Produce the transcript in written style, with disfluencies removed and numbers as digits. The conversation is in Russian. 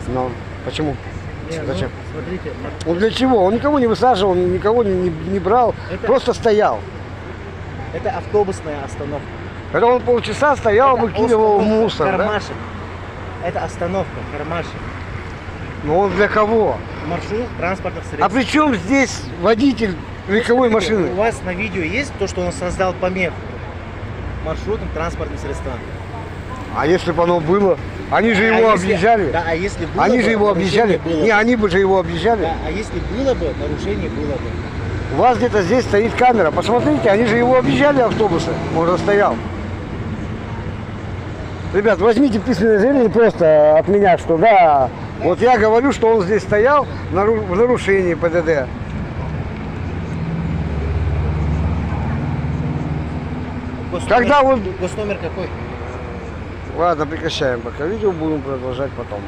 Но почему? Не, Зачем? Ну, смотрите, Он для чего? Он никого не высаживал, никого не брал, Это- просто стоял. это автобусная остановка. Когда он полчаса стоял, Это выкидывал остановка мусор, да? Кармашек. Это остановка, кармашек. Но он для кого? Маршрут транспортных А средств. при чем здесь водитель легковой У машины? вас на видео есть то, что он создал помеху маршрутным транспортным средствам? А если бы оно было? Они же его если- объезжали. Да, а если было Они бы, же его нарушение объезжали. было Не, бы. они бы же его объезжали. Да, а если было бы, нарушение было бы. У вас где-то здесь стоит камера. Посмотрите, они же его объезжали, автобусы. Он же стоял. Ребят, возьмите письменное заявление просто от меня, что да, вот я говорю, что он здесь стоял в нарушении ПДД. Когда вот... Госномер какой? Ладно, прекращаем пока видео, будем продолжать потом.